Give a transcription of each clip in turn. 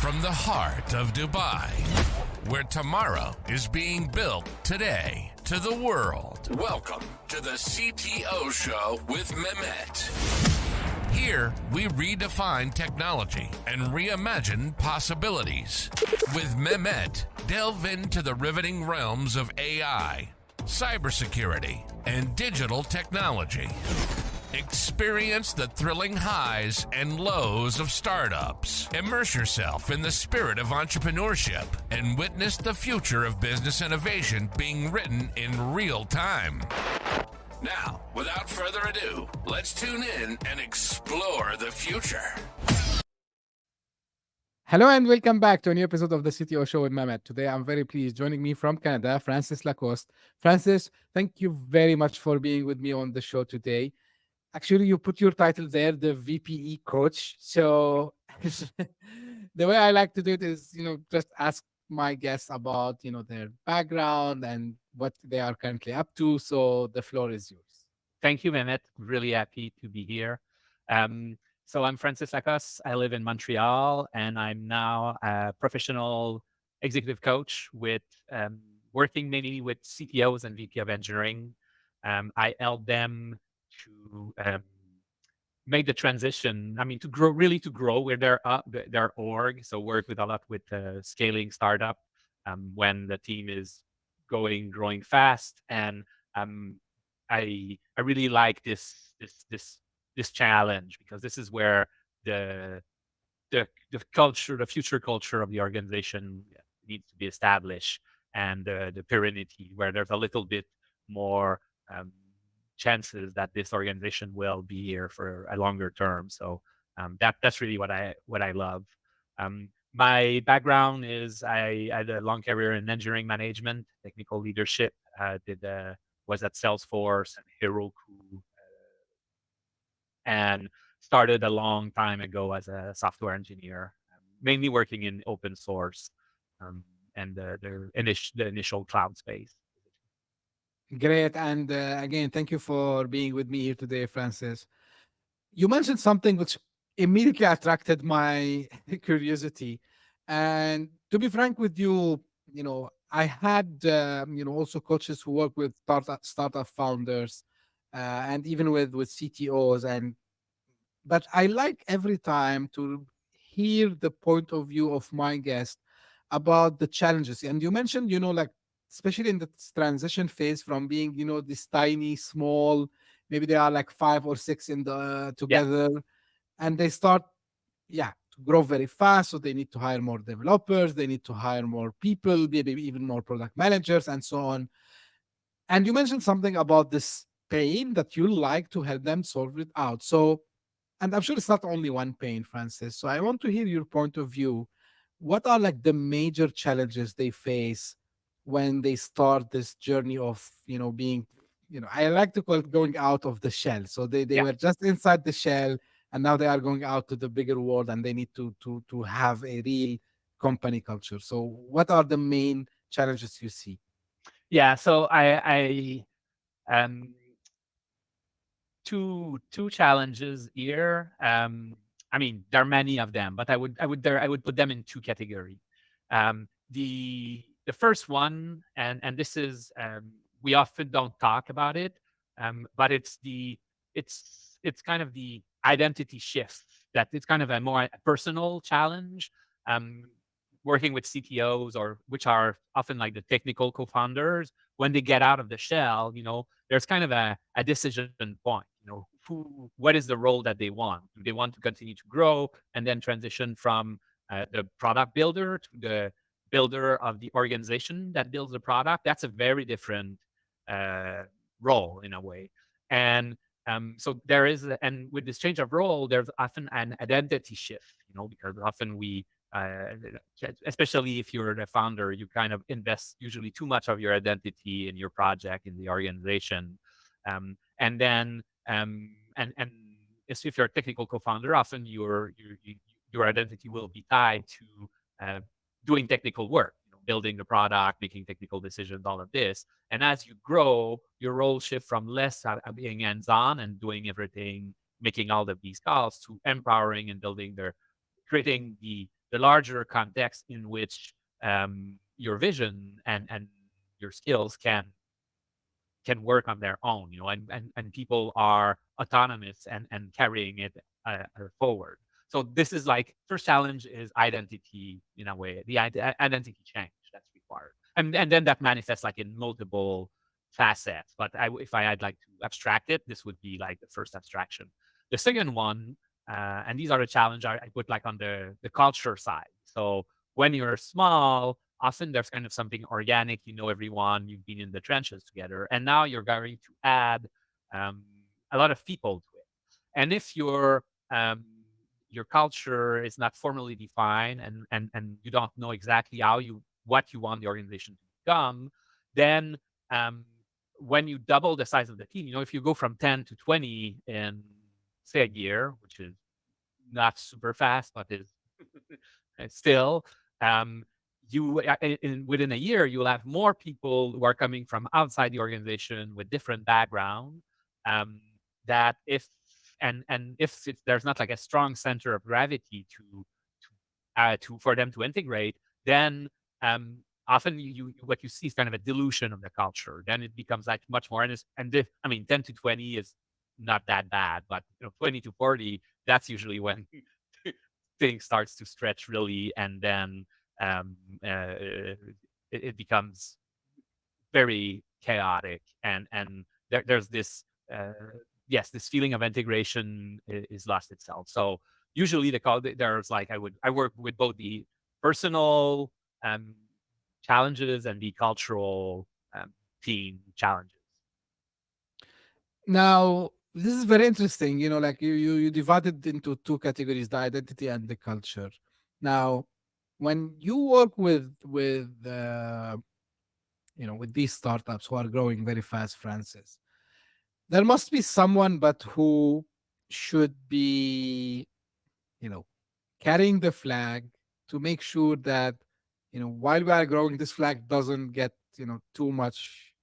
from the heart of Dubai, where tomorrow is being built today, to the world. Welcome to the CTO Show with Mehmet. Here, we redefine technology and reimagine possibilities. With Mehmet, delve into the riveting realms of AI, cybersecurity, and digital technology. Experience the thrilling highs and lows of startups. Immerse yourself in the spirit of entrepreneurship and witness the future of business innovation being written in real time. Now, without further ado, let's tune in and explore the future. Hello and welcome back to a new episode of the CTO Show with Mehmet. Today, I'm very pleased. Joining me from Canada, Francis Lacoste. Francis, thank you very much for being with me on the show today. Actually, you put your title there, the VPE coach. So the way I like to do it is, just ask my guests about, their background and what they are currently up to. So the floor is yours. Thank you, Mehmet. Really happy to be here. So I'm Francis Lacoste. I live in Montreal, and I'm now a professional executive coach with working mainly with CTOs and VP of engineering. I help them to make the transition. To grow where their org. So work with a lot with scaling startup when the team is growing fast, and I really like this challenge, because this is where the culture, the future culture of the organization needs to be established, and the perennity, where there's a little bit more chances that this organization will be here for a longer term. So that's really what I love. My background is I had a long career in engineering management, technical leadership. Was at Salesforce and Heroku, and started a long time ago as a software engineer, mainly working in open source and the initial cloud space. Great. And again, thank you for being with me here today, Francis. You mentioned something which immediately attracted my curiosity. And to be frank with you, I had, also coaches who work with startup founders and even with CTOs. But I like every time to hear the point of view of my guest about the challenges. And you mentioned, like, especially in the transition phase from being, this tiny, small, maybe they are like 5 or 6 in the together, and they start, to grow very fast. So they need to hire more developers, they need to hire more people, maybe even more product managers, and so on. And you mentioned something about this pain that you like to help them solve it out. So, and I'm sure it's not only one pain, Francis. So I want to hear your point of view. What are like the major challenges they face when they start this journey of, being, I like to call it going out of the shell. So they were just inside the shell, and now they are going out to the bigger world, and they need to have a real company culture. So what are the main challenges you see? Yeah. So I two challenges here. There are many of them, but I would put them in two categories. The first one, and this is we often don't talk about it, but it's kind of the identity shift, that it's kind of a more personal challenge. Working with CTOs, or which are often like the technical co-founders, when they get out of the shell, there's kind of a decision point. What is the role that they want? Do they want to continue to grow and then transition from the product builder to the builder of the organization that builds the product? That's a very different role in a way. And so there is, and with this change of role, there's often an identity shift, because often we, especially if you're the founder, you kind of invest usually too much of your identity in your project, in the organization. And then, and if you're a technical co-founder, often your identity will be tied to doing technical work, building the product, making technical decisions, all of this. And as you grow, your role shift from less being hands-on and doing everything, making all of these calls, to empowering and creating the the larger context in which your vision and your skills can work on their own, and people are autonomous and carrying it forward. So this is like first challenge is identity in a way, the identity change that's required, and then that manifests like in multiple facets. But if I had like to abstract it, this would be like the first abstraction. The second one, and these are the challenge I put like on the culture side. So when you're small, often there's kind of something organic, everyone, you've been in the trenches together, and now you're going to add um, a lot of people to it. And if your culture is not formally defined and you don't know exactly what you want the organization to become, then when you double the size of the team, if you go from 10 to 20 in say a year, which is not super fast, but is still, you within a year, you'll have more people who are coming from outside the organization with different background. Um, that if there's not like a strong center of gravity to for them to integrate, then often what you see is kind of a dilution of the culture. Then it becomes like much more, I mean, 10 to 20 is not that bad, but 20 to 40, that's usually when thing starts to stretch really, and then it becomes very chaotic, and there's this yes, this feeling of integration is lost itself. So usually there's like I work with both the personal um, challenges and the cultural team challenges. Now, this is very interesting. Like you divided into two categories: the identity and the culture. Now, when you work with these startups who are growing very fast, Francis, there must be someone, but who should be, you know, carrying the flag to make sure that, while we are growing, this flag doesn't get, too much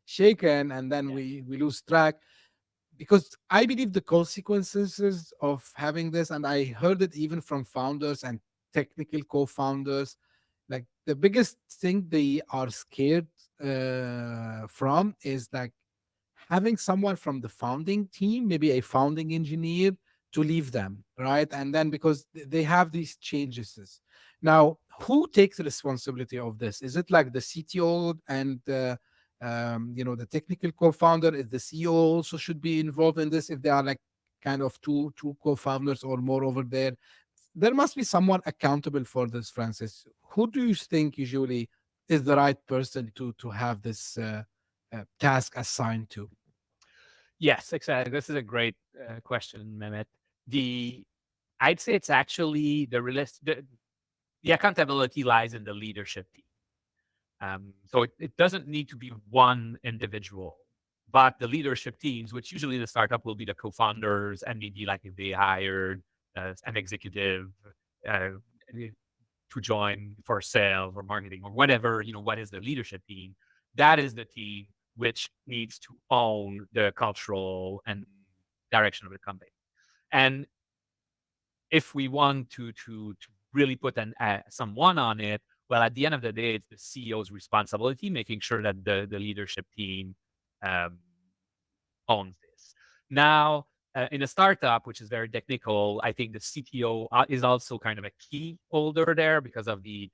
shaken, and then Yeah. we lose track. Because I believe the consequences of having this, and I heard it even from founders and technical co-founders, like the biggest thing they are scared from is like having someone from the founding team, maybe a founding engineer, to leave them, right? And then because they have these changes. Now, who takes the responsibility of this? Is it like the CTO and the technical co-founder? Is the CEO also should be involved in this if they are like kind of two co-founders or more over there? There must be someone accountable for this, Francis. Who do you think usually is the right person to have this task assigned to? Yes, exactly. This is a great question, Mehmet. I'd say it's actually the accountability lies in the leadership team. So it doesn't need to be one individual, but the leadership teams, which usually the startup will be the co-founders, and maybe like if they hired an executive uh, to join for sales or marketing or whatever, what is the leadership team? That is the team which needs to own the cultural and direction of the company. And if we want to really put someone on it, well, at the end of the day, it's the CEO's responsibility, making sure that the leadership team um, owns this. Now, in a startup, which is very technical, I think the CTO is also kind of a key holder there because of the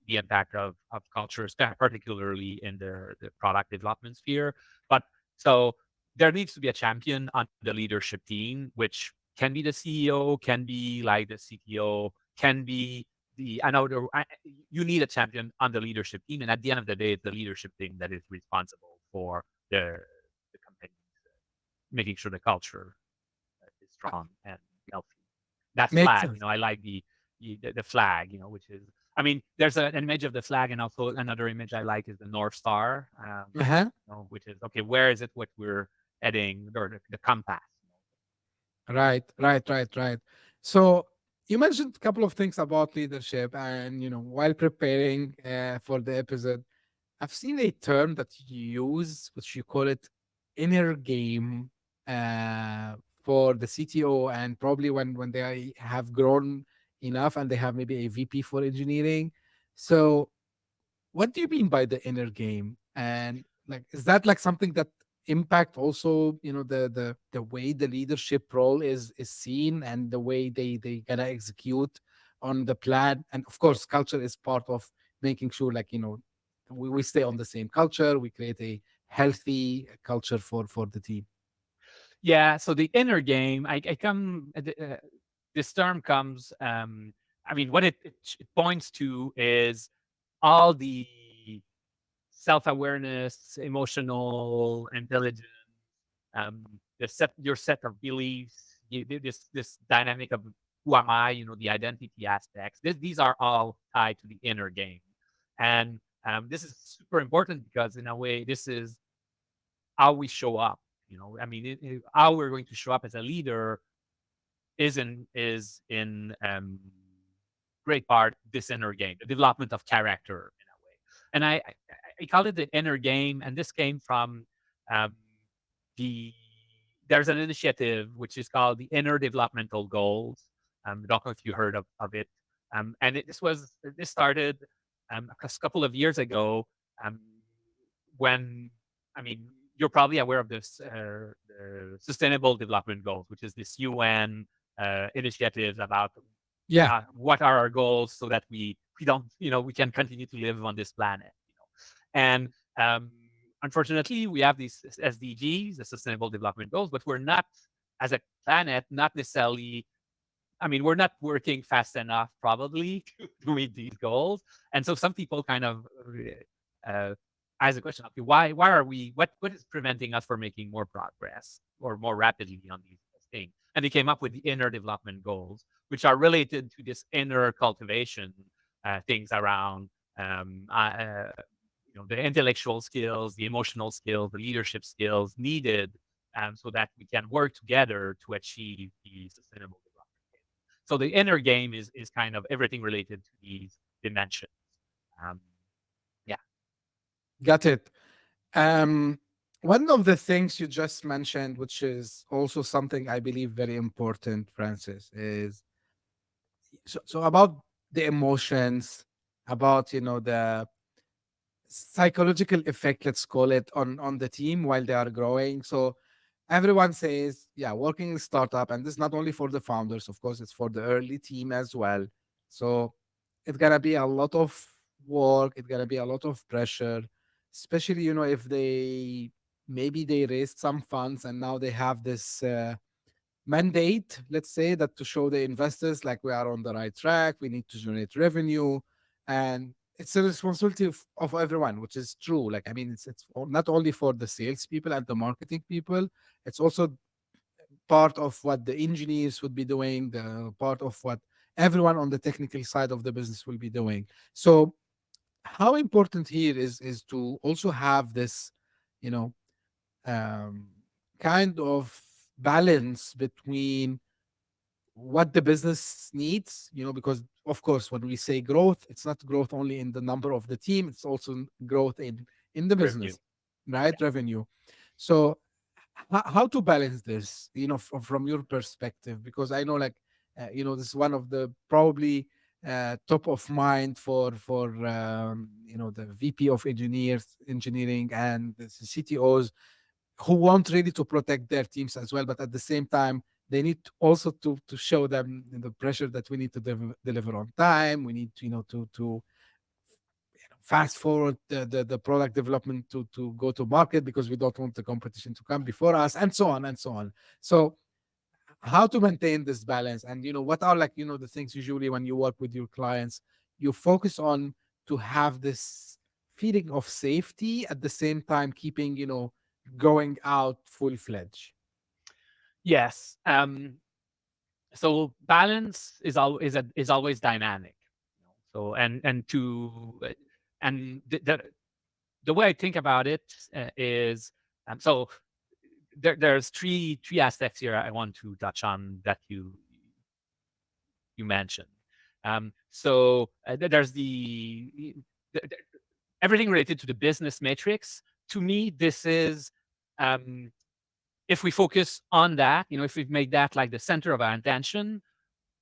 impact of cultures, particularly in the product development sphere. But so there needs to be a champion on the leadership team, which can be the CEO, can be like the CTO, can be you need a champion on the leadership team, and at the end of the day, it's the leadership team that is responsible for the company making sure the culture is strong and healthy. That Makes flag, sense. I like the flag, which is, I mean, there's an image of the flag, and also another image I like is the North Star, Uh-huh. which is okay. Where is it? What we're heading, or the compass? Right, right, right, right. So you mentioned a couple of things about leadership, and while preparing for the episode, I've seen a term that you use, which you call it inner game uh, for the CTO, and probably when they have grown enough, and they have maybe a VP for engineering. So what do you mean by the inner game? And like, is that like something that impact also, the way the leadership role is seen, and the way they gonna execute on the plan? And of course, culture is part of making sure, like, we stay on the same culture, we create a healthy culture for the team. Yeah. So the inner game, this term comes, I mean, what it points to is all the self-awareness, emotional intelligence, your set of beliefs, this dynamic of who am I, the identity aspects. These are all tied to the inner game, and this is super important because in a way, this is how we show up. I mean, how we're going to show up as a leader is in great part this inner game, the development of character in a way. And I call it the inner game, and this came from um, the there's an initiative which is called the Inner Developmental Goals. I don't know if you heard of it. And this started a couple of years ago um, when I mean you're probably aware of this the Sustainable Development Goals, which is this UN initiatives about Yeah, what are our goals so that we don't we can continue to live on this planet. And unfortunately, we have these SDGs, the Sustainable Development Goals, but we're not, as a planet, not necessarily. I mean, we're not working fast enough, probably, to meet these goals. And so, some people kind of ask the question: okay, why are we? What is preventing us from making more progress or more rapidly on these things? And they came up with the Inner Development Goals, which are related to this inner cultivation things around um, uh, uh, the intellectual skills, the emotional skills, the leadership skills needed so that we can work together to achieve the sustainable development goals. So the inner game is kind of everything related to these dimensions. Um, yeah. got it. Um, One of the things you just mentioned, which is also something I believe very important, Francis, is so about the emotions, about the psychological effect, let's call it, on the team while they are growing. So everyone says, yeah, working in startup, and this is not only for the founders, of course, it's for the early team as well. So it's gonna be a lot of work, it's gonna be a lot of pressure, especially if they maybe they raised some funds and now they have this mandate, let's say, that to show the investors like we are on the right track, we need to generate revenue, and it's a responsibility of everyone, which is true. Like, I mean, it's not only for the sales people and the marketing people, it's also part of what the engineers would be doing, the part of what everyone on the technical side of the business will be doing. So how important here is to also have this, you know, um, kind of balance between what the business needs, because of course when we say growth, it's not growth only in the number of the team, it's also growth in the Review. business, right? Yeah. Revenue. So how to balance this, from your perspective, because I know, like, this is one of the probably top of mind for the VP of engineering and the CTOs, who want really to protect their teams as well, but at the same time they need also to show them the pressure that we need to deliver on time. We need to fast forward the product development to go to market, because we don't want the competition to come before us, and so on and so on. So how to maintain this balance, and what are, like, the things usually when you work with your clients you focus on to have this feeling of safety at the same time keeping going out full-fledged. Yes. So balance is always dynamic. So and the way I think about it is so there's three aspects here I want to touch on that you mentioned. So there's the everything related to the business matrix. To me, this is if we focus on that, if we make that like the center of our attention,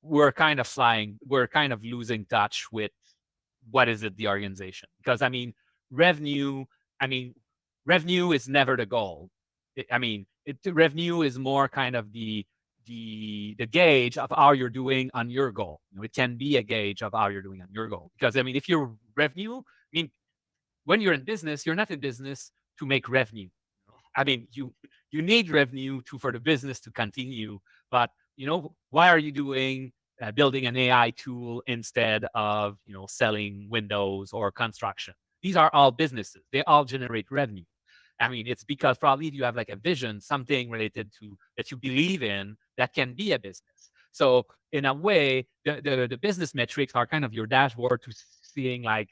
we're kind of losing touch with what is it the organization. Because revenue, I mean, revenue is never the goal. Revenue is more kind of the gauge of how you're doing on your goal. It can be a gauge of how you're doing on your goal. Because if you're revenue, when you're in business, you're not in business to make revenue. You need revenue for the business to continue. But why are you building an AI tool instead of selling windows or construction? These are all businesses. They all generate revenue. It's because probably you have like a vision, something related to that you believe in that can be a business. So in a way, the business metrics are kind of your dashboard to seeing like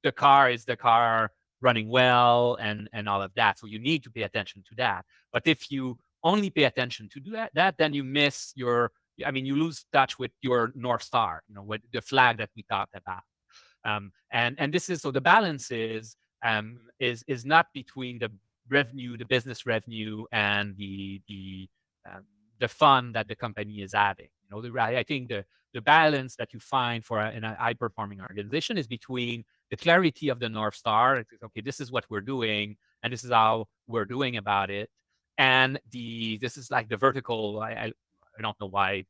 the car running well and all of that. So you need to pay attention to that. But if you only pay attention to that, then you miss you lose touch with your North Star, with the flag that we talked about. And this is, so the balance is not between the revenue, the business revenue, and the fun that the company is having. I think the balance that you find in a high performing organization is between the clarity of the North Star. It's okay, this is what we're doing, and this is how we're doing about it. And this is like the vertical. I don't know why,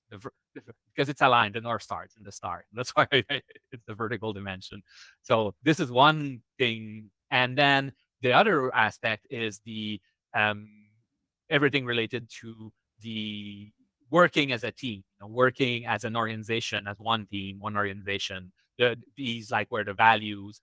because it's aligned. The North Star, it's in the star. That's why it's the vertical dimension. So this is one thing, and then the other aspect is the everything related to the working as a team, working as an organization, as one team, one organization. These like where the values,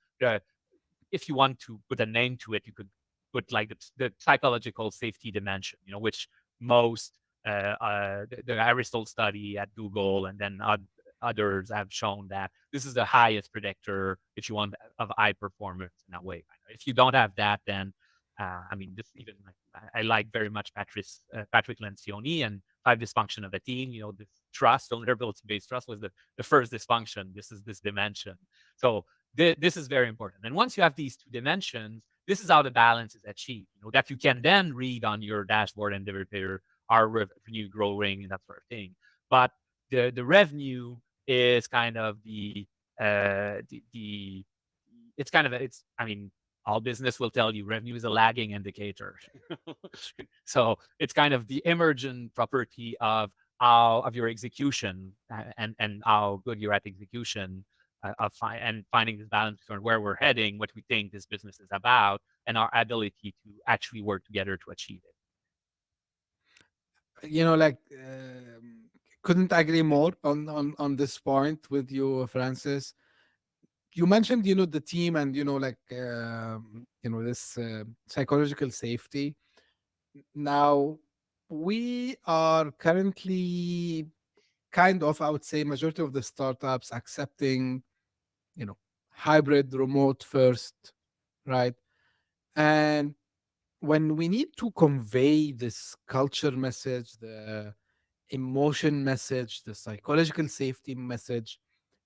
if you want to put a name to it, you could put like the psychological safety dimension, which most the Aristotle study at Google and then others have shown that this is the highest predictor if you want of high performance in that way. If you don't have that, then this even I like very much Patrick Lencioni and five dysfunction of a team. This trust, vulnerability-based trust was the first dysfunction. This is this dimension. So this is very important. And once you have these two dimensions, this is how the balance is achieved. That you can then read on your dashboard and deliver our revenue growing and that sort of thing. But the revenue is kind of all business will tell you revenue is a lagging indicator. So it's kind of the emergent property of your execution and how good you're at execution and finding this balance between where we're heading, what we think this business is about, and our ability to actually work together to achieve it. Couldn't agree more on this point with you, Francis. You mentioned the team and this psychological safety. Now we are currently kind of, I would say, majority of the startups accepting hybrid remote first, right? And when we need to convey this culture message, the emotion message, the psychological safety message.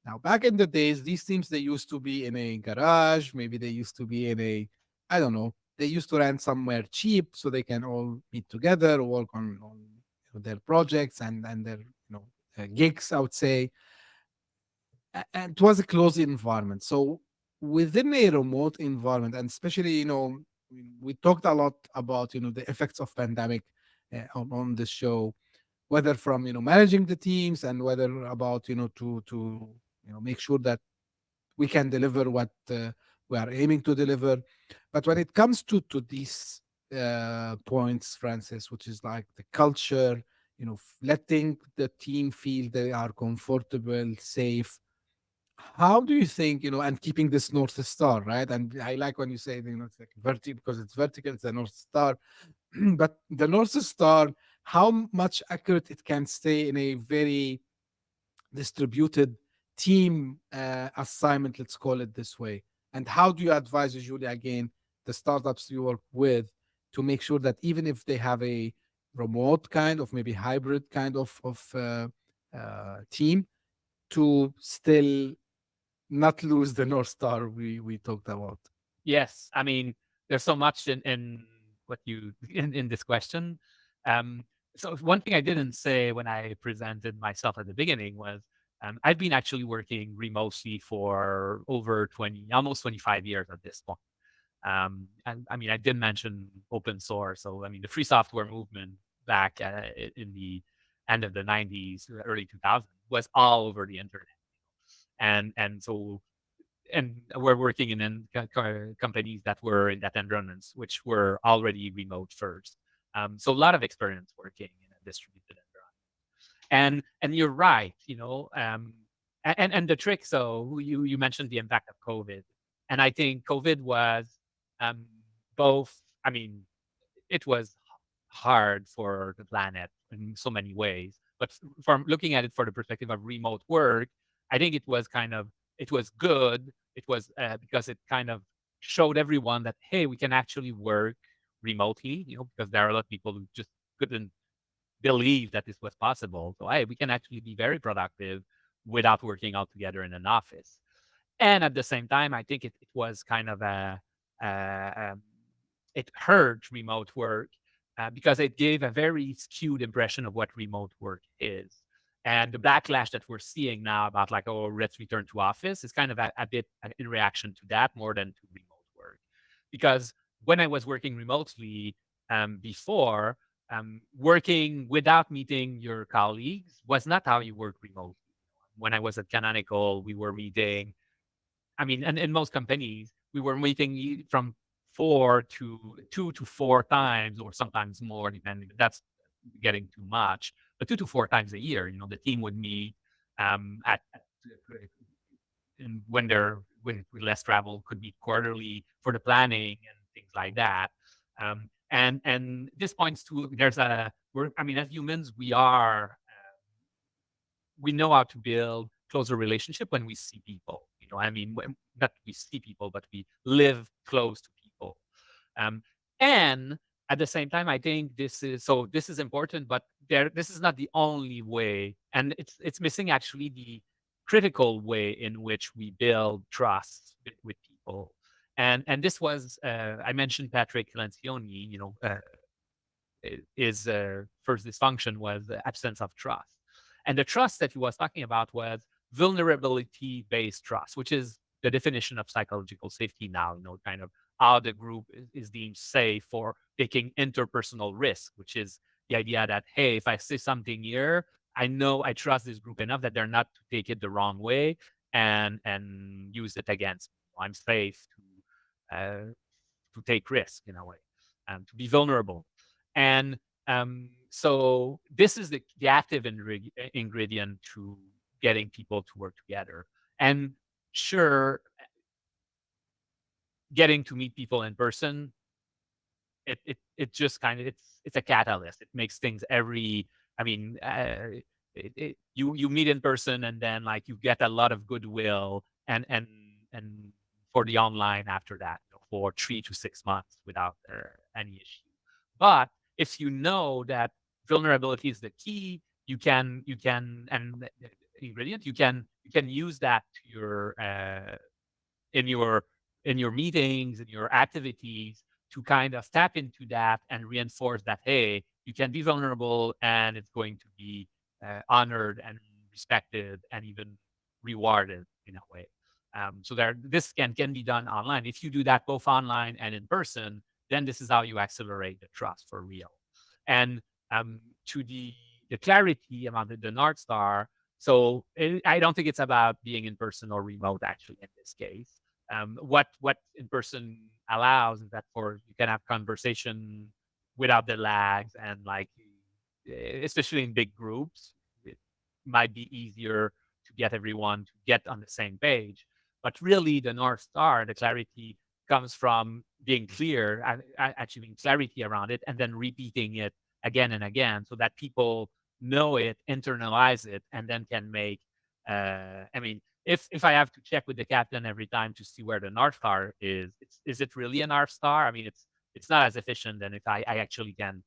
Now, back in the days, these teams, they used to be in a garage. Maybe they used to be I don't know, they used to rent somewhere cheap so they can all meet together, work on their projects and their gigs, I would say. And it was a closed environment. So within a remote environment, and especially, we talked a lot about, the effects of pandemic on this show, whether from managing the teams and whether about to make sure that we can deliver what we are aiming to deliver. But when it comes to these points, Francis, which is like the culture, letting the team feel they are comfortable, safe, how do you think, and keeping this North Star, right? And I like when you say, it's like vertical, because it's vertical, it's a North Star. But the North Star, how much accurate it can stay in a very distributed team assignment, let's call it this way. And how do you advise usually, again, the startups you work with to make sure that even if they have a remote kind of, maybe hybrid kind of team, to still not lose the North Star we talked about? Yes, there's so much in what you in this question. So one thing I didn't say when I presented myself at the beginning was I've been actually working remotely for over 20, almost 25 years at this point. And I mean, I did mention open source. So, I mean, the free software movement back in the end of the 90s, early 2000s was all over the internet. And so, and we're working in companies that were in that environments, which were already remote first. So a lot of experience working in a distributed environment. And you're right, and the trick. So you mentioned the impact of COVID, and I think COVID was um, both. I mean, it was hard for the planet in so many ways. But from looking at it for the perspective of remote work, I think it was good. It was because it kind of showed everyone that, hey, we can actually work remotely, because there are a lot of people who just couldn't believe that this was possible. So, hey, we can actually be very productive without working all together in an office. And at the same time, I think it was kind of a it hurt remote work because it gave a very skewed impression of what remote work is. And the backlash that we're seeing now about like, oh, let's return to office is kind of a bit in reaction to that more than to remote work. Because when I was working remotely before, working without meeting your colleagues was not how you work remotely. When I was at Canonical, we were meeting, I mean, and in most companies, we were meeting from 2 to 4 times, or sometimes more, depending. That's getting too much, but 2 to 4 times a year. The team would meet at and when they're with less travel, could be quarterly for the planning and things like that. And this points to I mean, as humans, we know how to build closer relationship when we see people. I mean, not we see people, but we live close to people. Um, and at the same time, I think this is important, but this is not the only way, and it's missing actually the critical way in which we build trust with people. And this was I mentioned Patrick Lencioni. His first dysfunction was the absence of trust. And the trust that he was talking about was vulnerability based trust, which is the definition of psychological safety now, kind of how the group is deemed safe for taking interpersonal risk, which is the idea that, hey, if I say something here, I know I trust this group enough that they're not to take it the wrong way and use it against me. I'm safe to take risk in a way, to be vulnerable. And so this is the active ingredient to getting people to work together. And sure, getting to meet people in person, it just kind of it's a catalyst. It makes things I mean, you meet in person, and then like you get a lot of goodwill and for the online after that, for 3 to 6 months without any issue. But if you know that vulnerability is the key, and the ingredient, you can use that to your in your in your meetings, in your activities, to kind of tap into that and reinforce that, hey, you can be vulnerable and it's going to be honored and respected and even rewarded in a way. So this can be done online. If you do that both online and in person, then this is how you accelerate the trust for real. And to the clarity about the North Star. So I don't think it's about being in person or remote, actually, in this case. What in person allows is that you can have conversation without the lags, and like especially in big groups, it might be easier to get everyone to get on the same page. But really, the North Star, the clarity, comes from being clear, achieving clarity around it, and then repeating it again and again, so that people know it, internalize it, and then can make. I mean, if I have to check with the captain every time to see where the North Star is it really a North Star? I mean, it's not as efficient than if I actually can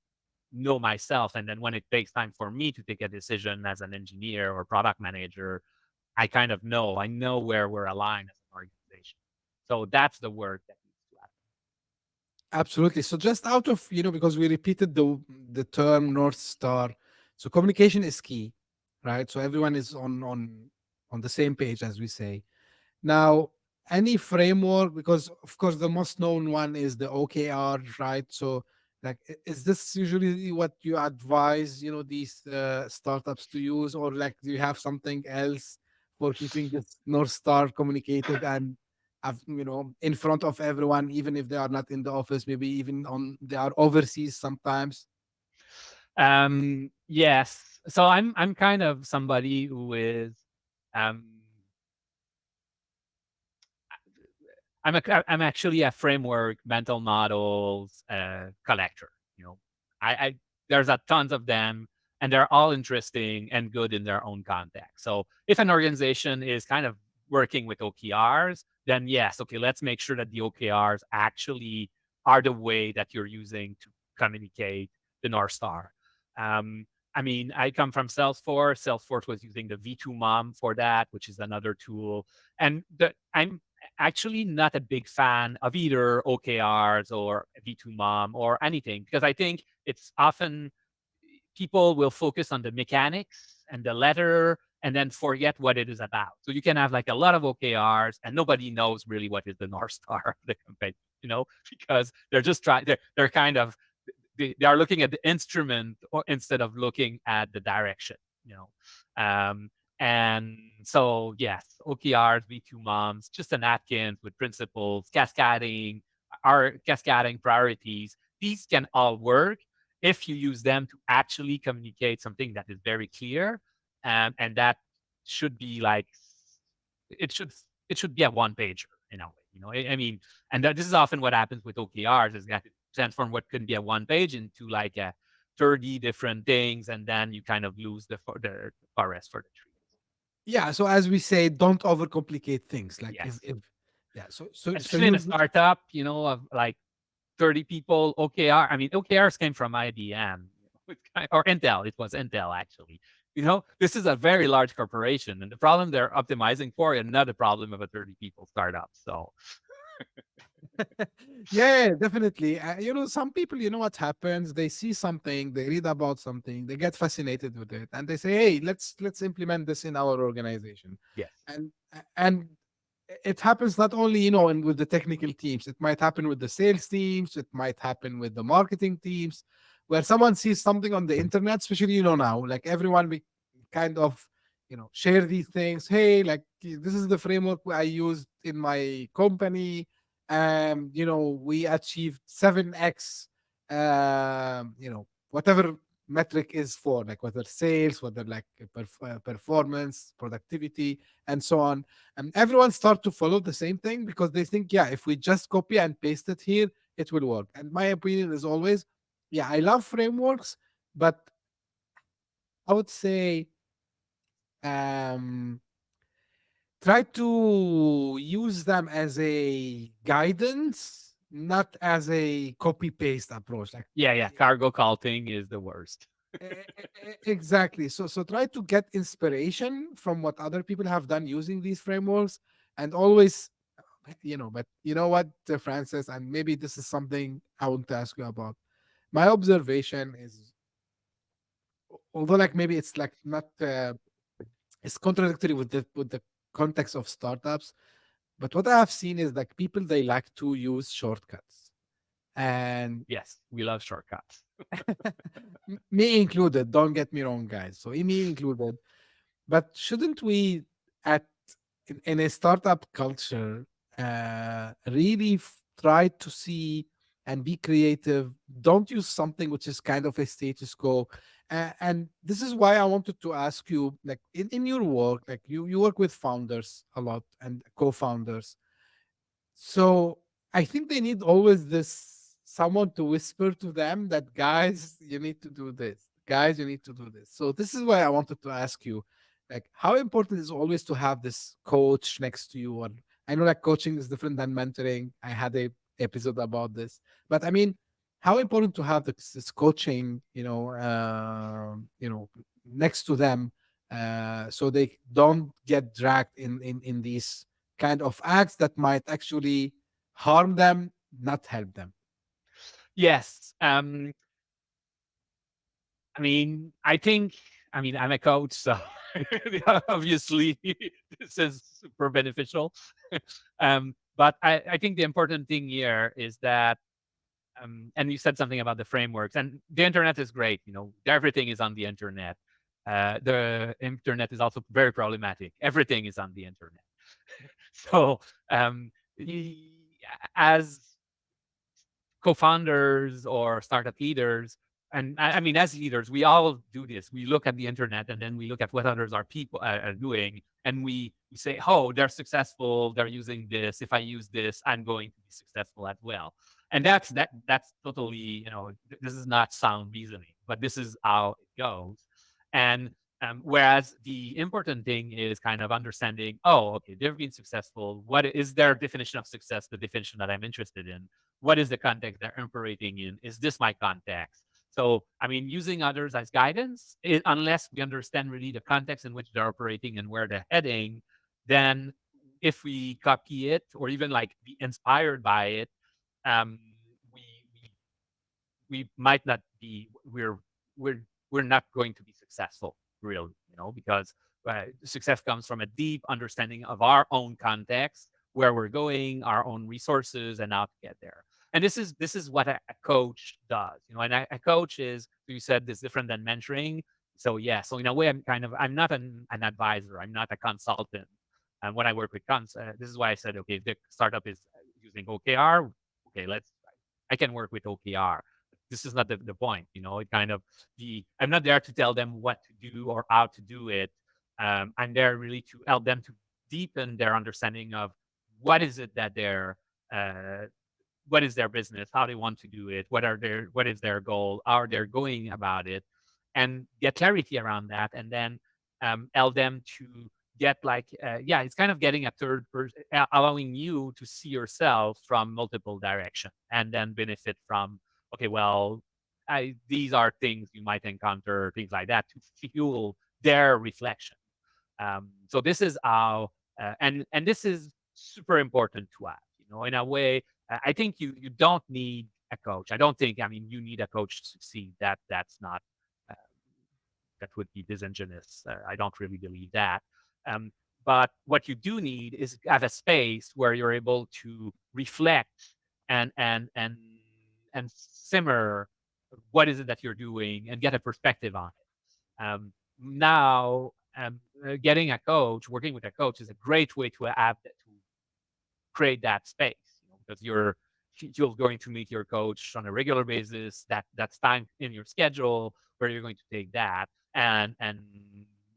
know myself. And then when it takes time for me to take a decision as an engineer or product manager, I know where we're aligned as an organization. So that's the work that needs to happen. Absolutely. So just out of, because we repeated the term North Star, so communication is key, right? So everyone is on the same page, as we say. Now, any framework, because of course the most known one is the OKR, right? So, like, is this usually what you advise, these startups to use, or like, do you have something else for keeping this North Star communicated and in front of everyone, even if they are not in the office, maybe even they are overseas sometimes? Yes. So I'm kind of somebody who is um I'm actually a framework mental models collector. You know, I there's a tons of them, and they're all interesting and good in their own context. So if an organization is kind of working with OKRs, then yes, okay, let's make sure that the OKRs actually are the way that you're using to communicate the North Star. Um, I mean, I come from Salesforce. Salesforce was using the V2 Mom for that, which is another tool. And I'm actually not a big fan of either OKRs or V2 Mom or anything, because I think it's often people will focus on the mechanics and the letter and then forget what it is about. So you can have like a lot of OKRs and nobody knows really what is the North Star of the campaign, because they're just trying, they're kind of, they are looking at the instrument or instead of looking at the direction, you know. Um, and so, yes, OKRs, V2 moms, just a napkin with principles, cascading priorities. These can all work if you use them to actually communicate something that is very clear, and that should be like it should it should be a one pager in a way. I mean, and this is often what happens with OKRs is that it transform what could be a one page into like a 30 different things, and then you kind of lose the forest for the trees. Yeah. So as we say, don't overcomplicate things. Like, Yes, if yeah. So especially in a use. startup, of like 30 people. OKR. I mean, OKRs came from IBM or Intel. It was Intel actually. This is a very large corporation, and the problem they're optimizing for is not the problem of a 30 people startup. So Yeah, definitely. Some people, what happens? They see something, they read about something, they get fascinated with it, and they say, "Hey, let's implement this in our organization." yes, And it happens not only, with the technical teams. It might happen with the sales teams. It might happen with the marketing teams, where someone sees something on the internet, especially now, like everyone be kind of share these things. Hey, like, this is the framework I used in my company. We achieved 7x, whatever metric is for, like, whether sales, whether like performance, productivity, and so on. And everyone start to follow the same thing because they think, yeah, if we just copy and paste it here, it will work. And my opinion is always, yeah, I love frameworks, but I would say, um try to use them as a guidance, not as a copy paste approach. Like, yeah. Cargo culting is the worst. exactly. So try to get inspiration from what other people have done using these frameworks, and always, but you know what, Francis, and maybe this is something I want to ask you about. My observation is, although like maybe it's like not, it's contradictory with the context of startups. But what I have seen is like people, they like to use shortcuts, and Yes, we love shortcuts. me included. Don't get me wrong, guys. So me included. But shouldn't we, at in a startup culture, really try to see and be creative? Don't use something which is kind of a status quo. And this is why I wanted to ask you, like, in your work, like, you work with founders a lot and co-founders. So I think they need always this someone to whisper to them that, guys, you need to do this. Guys, you need to do this. So this is why I wanted to ask you, like, how important is always to have this coach next to you? Or I know like coaching is different than mentoring. I had a episode about this, but I mean, how important to have this coaching, next to them, so they don't get dragged in these kind of acts that might actually harm them, not help them. Yes. I mean, I'm a coach, so obviously this is super beneficial. But I think the important thing here is that, and you said something about the frameworks, and the internet is great. Everything is on the internet. The internet is also very problematic. Everything is on the internet. So, y- as co-founders or startup leaders, and I mean, as leaders, we all do this. We look at the internet and then we look at what others are doing, and we say, "Oh, they're successful. They're using this. If I use this, I'm going to be successful as well." And that's totally, this is not sound reasoning, but this is how it goes. And whereas the important thing is kind of understanding, oh, okay, they've been successful. What is their definition of success? The definition that I'm interested in. What is the context they're operating in? Is this my context? So, I mean, using others as guidance, unless we understand really the context in which they're operating and where they're heading, then if we copy it or even like be inspired by it, um, we, we we might not be we're we're not going to be successful, really, because success comes from a deep understanding of our own context, where we're going, our own resources, and how to get there. And this is what a coach does, and a coach is, you said, this different than mentoring. So yeah, so in a way, I'm not an advisor, I'm not a consultant. And when I work with this is why I said, okay, if the startup is using OKR, okay, I can work with OKR. This is not the point, it kind of I'm not there to tell them what to do or how to do it. I'm there really to help them to deepen their understanding of what is it that uh, what is their business, how they want to do it, what is their goal, how they're going about it, and get clarity around that, and then help them to get like, yeah, it's kind of getting a third person, allowing you to see yourself from multiple directions, and then benefit from, okay, well, these are things you might encounter, things like that, to fuel their reflection. So this is how, and this is super important to us. In a way, I think you don't need a coach. I don't think. I mean, you need a coach to succeed. That's not. Uh, that would be disingenuous. I don't really believe that. Um, but what you do need is have a space where you're able to reflect and and and and simmer what is it that you're doing and get a perspective on it. Now, getting a coach, working with a coach, is a great way to have that, to create that space, because you're going to meet your coach on a regular basis. That's time in your schedule where you're going to take that, and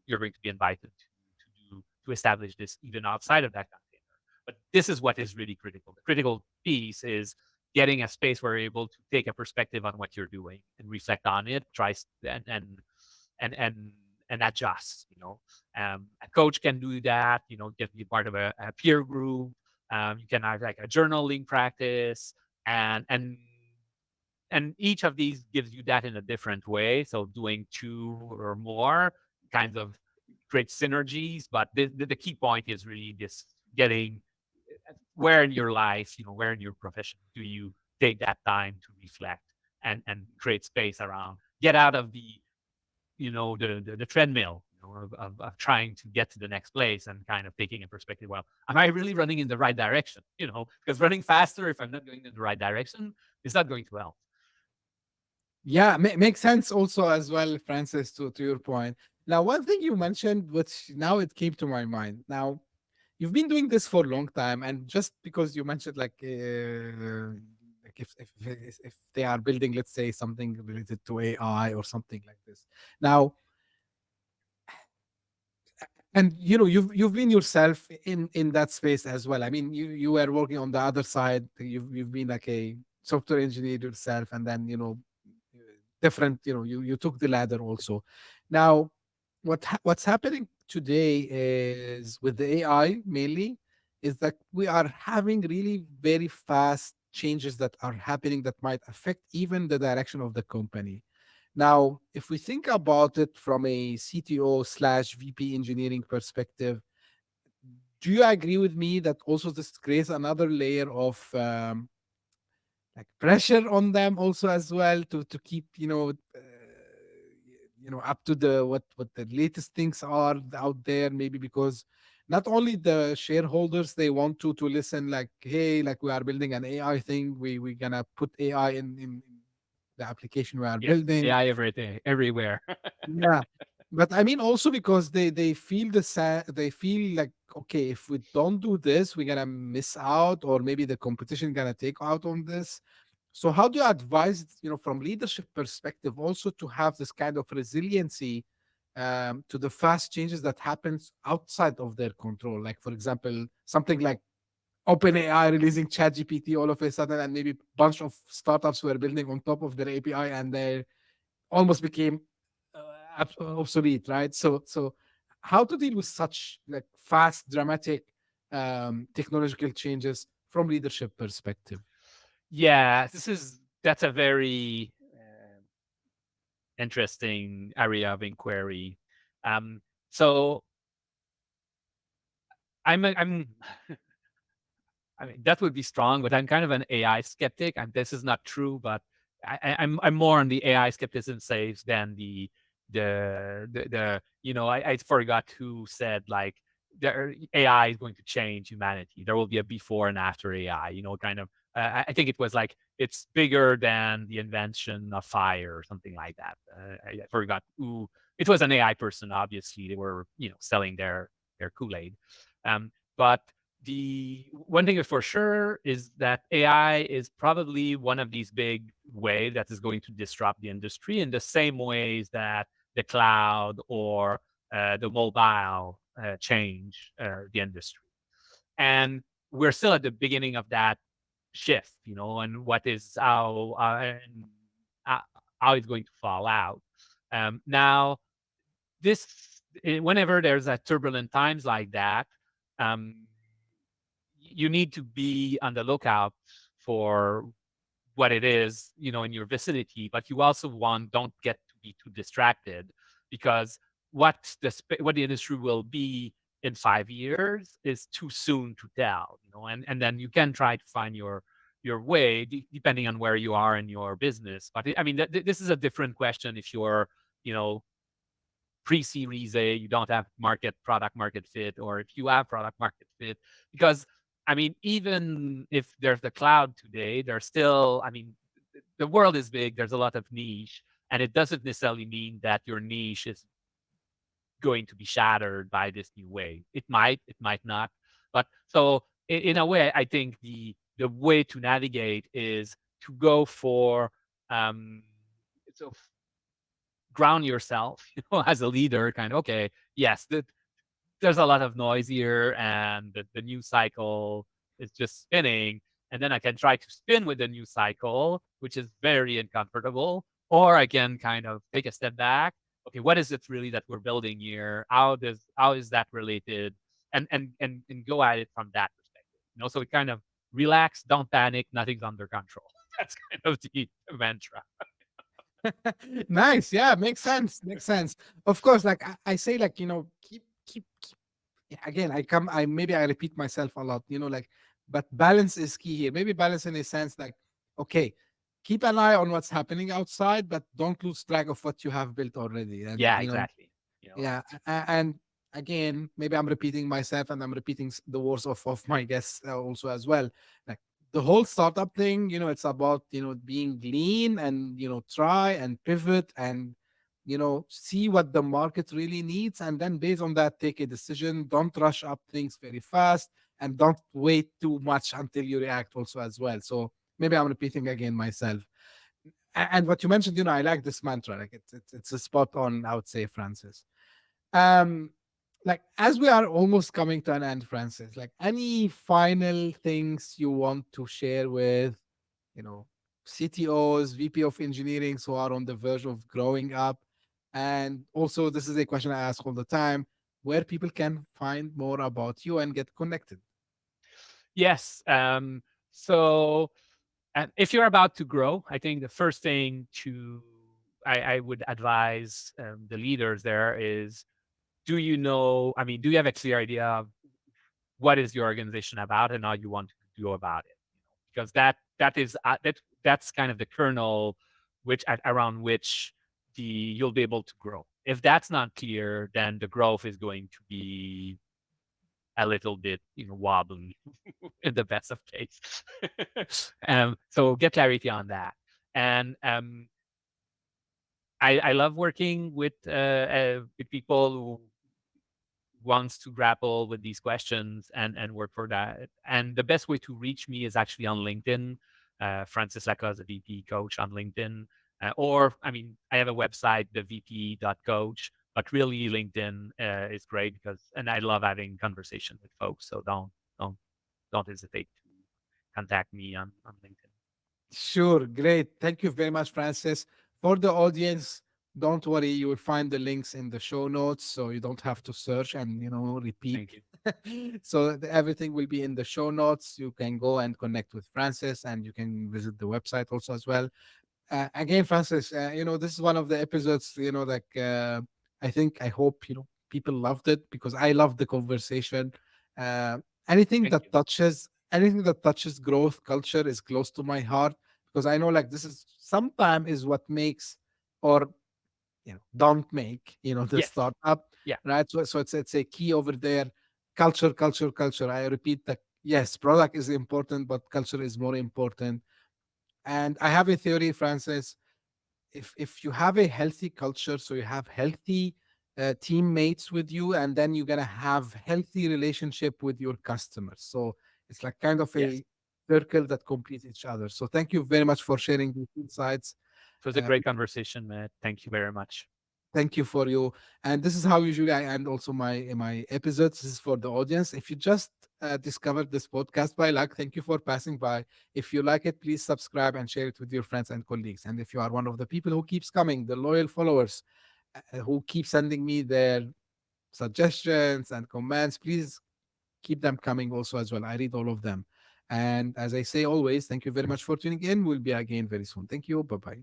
you're going to be invited to establish this even outside of that container. But this is what is really critical. The critical piece is getting a space where you're able to take a perspective on what you're doing and reflect on it, and and adjust. A coach can do that. Get be part of a peer group. You can have like a journaling practice, and and and each of these gives you that in a different way. So doing two or more kinds of create synergies. But the key point is really this: getting, where in your life, where in your profession do you take that time to reflect and create space around, get out of the treadmill, of trying to get to the next place, and kind of taking a perspective. Well, am I really running in the right direction? Because running faster, if I'm not going in the right direction, is not going to help. Yeah, makes sense also as well, Francis, to your point. Now, one thing you mentioned, which now it came to my mind. Now, you've been doing this for a long time, and just because you mentioned like if they are building, let's say, something related to AI or something like this. Now, and you've been yourself in that space as well. I mean, you were working on the other side. You've been like a software engineer yourself, and then different. You took the ladder also. Now, what's happening today is with the AI mainly is that we are having really very fast changes that are happening that might affect even the direction of the company. Now, if we think about it from a CTO/VP engineering perspective, do you agree with me that also this creates another layer of like pressure on them also as well to keep up to the what the latest things are out there, maybe because not only the shareholders, they want to listen, like, hey, like, we are building an AI thing, we're gonna put AI in the application we are Yes, building. AI every day, everywhere. Yeah. But I mean also because they feel they feel like, okay, if we don't do this, we're gonna miss out, or maybe the competition gonna take out on this. So how do you advise, from leadership perspective, also to have this kind of resiliency to the fast changes that happens outside of their control? Like, for example, something like OpenAI releasing ChatGPT all of a sudden, and maybe bunch of startups were building on top of their API, and they almost became obsolete, right? So how to deal with such like fast, dramatic technological changes from leadership perspective? Yeah, that's a very interesting area of inquiry. So I'm I mean, that would be strong, but I'm kind of an AI skeptic, and this is not true, but I'm more on the AI skepticism saves than I forgot who said, like, AI is going to change humanity. There will be a before and after AI. Kind of. I think it was like it's bigger than the invention of fire or something like that. I forgot who. It was an AI person. Obviously, they were selling their Kool-Aid, but the one thing for sure is that AI is probably one of these big waves that is going to disrupt the industry in the same ways that the cloud or the mobile change the industry. And we're still at the beginning of that shift, and what is uh, how it's going to fall out. Now, whenever there's a turbulent times like that, um, you need to be on the lookout for what it is, in your vicinity, but you also don't get to be too distracted, because what the industry will be in 5 years is too soon to tell, and then you can try to find your way depending on where you are in your business. But I mean, this is a different question if you're, you know, pre-series A, you don't have product market fit, or if you have product market fit. Because I mean, even if there's the cloud today, there's still, I mean, the world is big, there's a lot of niche, and it doesn't necessarily mean that your niche is going to be shattered by this new way. It might not. But so in a way, I think the way to navigate is to go for um so ground yourself, as a leader, kind of, okay, yes, there's a lot of noise here, and the news cycle is just spinning. And then I can try to spin with the news cycle, which is very uncomfortable. Or I can kind of take a step back. Okay, what is it really that we're building here? How is that related? And go at it from that perspective. So it kind of relax, don't panic, nothing's under control. That's kind of the mantra. Nice. Yeah, makes sense. Makes sense. Of course, like I say, like, keep. Yeah, again, maybe I repeat myself a lot, like, but balance is key here. Maybe balance in a sense, like, okay, keep an eye on what's happening outside, but don't lose track of what you have built already. And, Yeah, exactly. yeah, and again, maybe I'm repeating myself, and I'm repeating the words of my guests also as well. Like, the whole startup thing, it's about being lean, and try and pivot, and see what the market really needs, and then based on that, take a decision. Don't rush up things very fast, and don't wait too much until you react also as well. So maybe I'm repeating again myself. And what you mentioned, I like this mantra. Like, it's a spot on, I would say, Francis. Um, like, as we are almost coming to an end, Francis, like, any final things you want to share with, you know, CTOs, VP of engineering who are on the verge of growing up? And also, this is a question I ask all the time, where people can find more about you and get connected. Yes. So, if you're about to grow, I think the first thing I would advise the leaders there is, I mean, do you have a clear idea of what is your organization about and how you want to go about it? because that's kind of the kernel around which you'll be able to grow. If that's not clear, then the growth is going to be a little bit, wobbly in the best of case. So get clarity on that. And I love working with people who wants to grapple with these questions and work for that. And the best way to reach me is actually on LinkedIn, Francis Lacoste, the VP coach on LinkedIn. I have a website, thevp.coach, but really LinkedIn is great and I love having conversation with folks. So don't hesitate to contact me on LinkedIn. Sure, great. Thank you very much, Francis. For the audience, don't worry, you will find the links in the show notes, so you don't have to search and repeat. Thank you. So everything will be in the show notes. You can go and connect with Francis, and you can visit the website also as well. Again, Francis, this is one of the episodes, I hope, people loved it because I love the conversation. Anything Thank that touches growth culture is close to my heart because I know this is sometimes is what makes or don't make the Yes. startup. Yeah. Right. So it's a key over there. Culture. I repeat that. Yes, product is important, but culture is more important. And I have a theory, Francis. If you have a healthy culture, so you have healthy teammates with you, and then you're gonna have healthy relationship with your customers. So it's like kind of Yes. a circle that completes each other. So thank you very much for sharing these insights. It was a great conversation, Matt. Thank you very much. Thank you for you. And this is how usually I end also my episodes. This is for the audience. If you just discovered this podcast by luck, thank you for passing by. If you like it, please subscribe and share it with your friends and colleagues. And if you are one of the people who keeps coming, the loyal followers who keep sending me their suggestions and comments, please keep them coming also as well. I read all of them. And as I say always, thank you very much for tuning in. We'll be again very soon. Thank you. Bye-bye.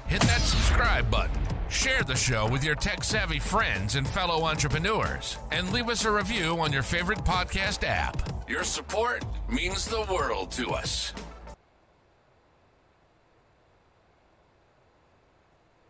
Hit that subscribe button, share the show with your tech-savvy friends and fellow entrepreneurs, and leave us a review on your favorite podcast app. Your support means the world to us.